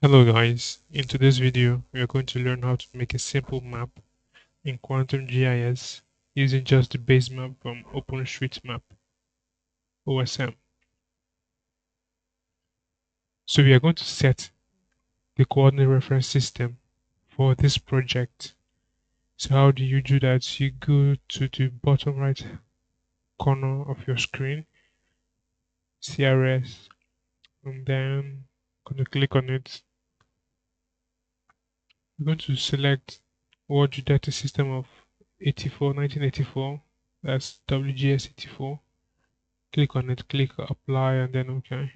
Hello guys, in today's video we are going to learn how to make a simple map in Quantum GIS using just the base map from OpenStreetMap OSM. So we are going to set the coordinate reference system for this project. So how do you do that? You go to the bottom right corner of your screen, CRS, and then going to click on it. We're going to select World Geodetic System of 1984. That's WGS 84. Click on it, click apply, and then OK.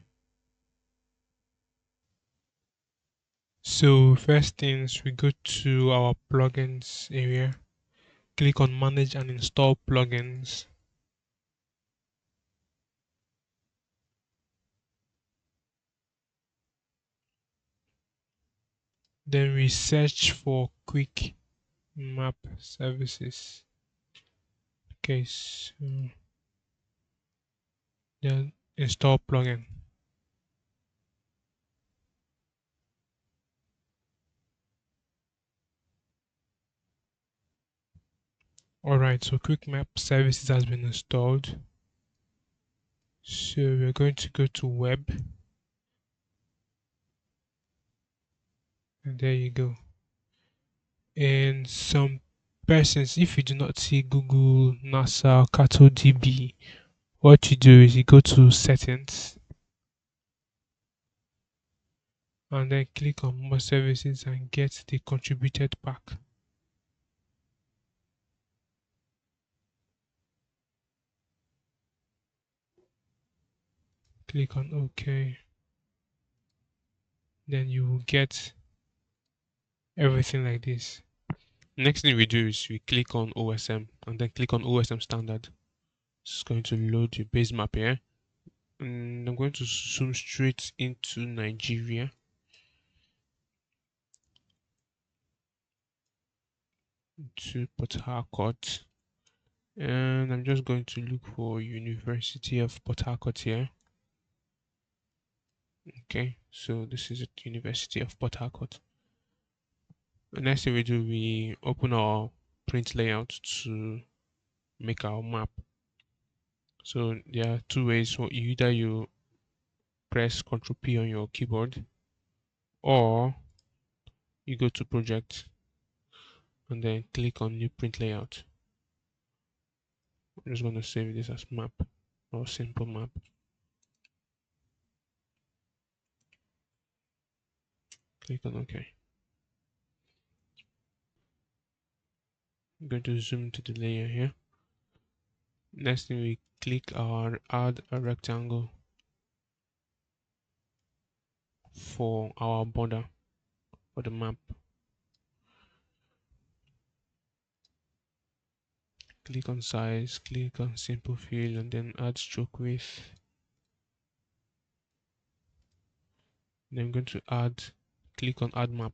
So first things, we go to our plugins area, click on manage and install plugins. Then we search for quick map services. Okay, so then install plugin. Alright, so quick map services has been installed. So we're going to go to web, and there you go. And some persons, if you do not see Google, NASA, CattleDB, what you do is you go to settings and then click on more services and get the contributed pack. Click on OK. Then you will get everything like this. Next thing we do is we click on OSM and then click on OSM standard. It's going to load your base map here. And I'm going to zoom straight into Nigeria. To Port Harcourt. And I'm just going to look for University of Port Harcourt here. Okay, so this is at University of Port Harcourt. The next thing we do, we open our print layout to make our map. So there are two ways. So either you press Ctrl P on your keyboard, or you go to project and then click on new print layout. I'm just going to save this as map or simple map. Click on OK. I'm going to zoom to the layer here. Next thing, we click our add a rectangle for our border for the map. Click on size, click on simple fill, and then add stroke width. Then I'm going to click on add map.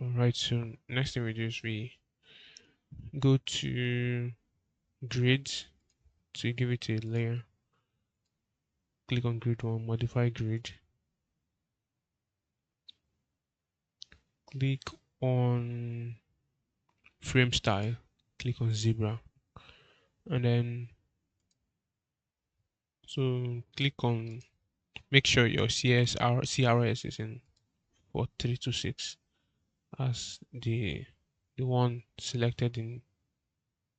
Alright, so next thing we do is we go to grid to give it a layer. Click on grid 1, modify grid. Click on frame style, click on zebra, and then click on, make sure your CRS is in 4326 as the one selected in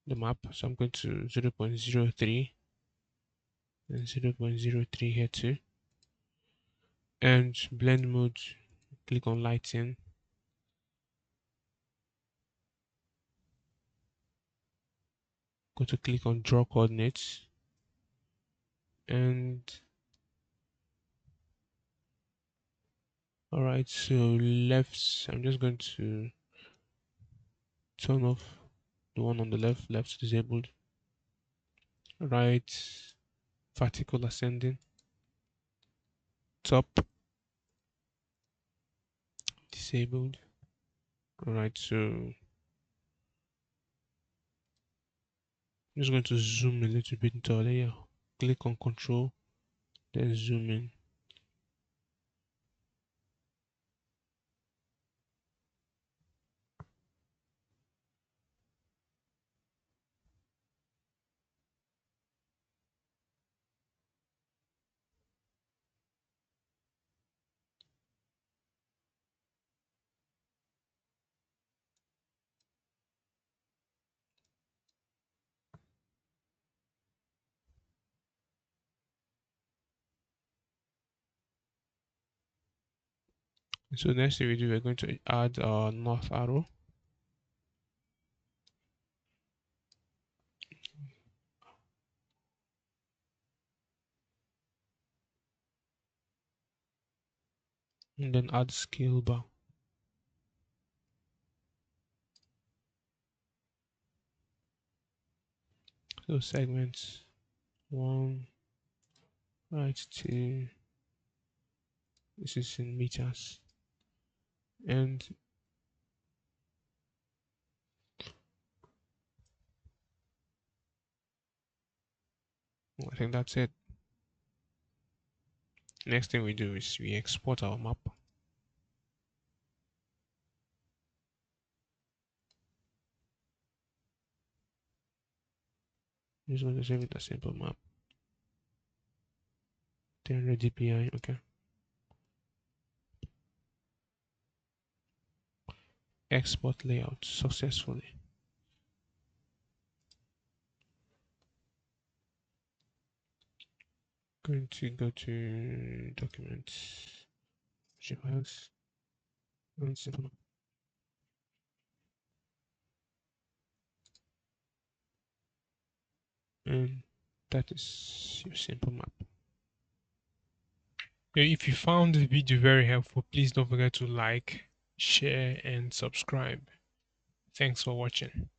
the map. So I'm going to 0.03 and 0.03 here too. And blend mode, click on lighting. Go to click on draw coordinates, and alright, so left, I'm just going to turn off the one on the left disabled. Right, vertical ascending, top disabled. All right, so I'm just going to zoom a little bit into our layer. Click on Control, then zoom in. So next thing we do, we're going to add our north arrow. And then add scale bar. So segments 1, right, 2, this is in meters. And I think that's it. Next thing we do is we export our map. I'm just going to save it as simple map. 300 dpi, okay. Export layout successfully. Going to go to documents, files, and simple. And that is your simple map. If you found the video very helpful, please don't forget to like, share, and subscribe. Thanks for watching.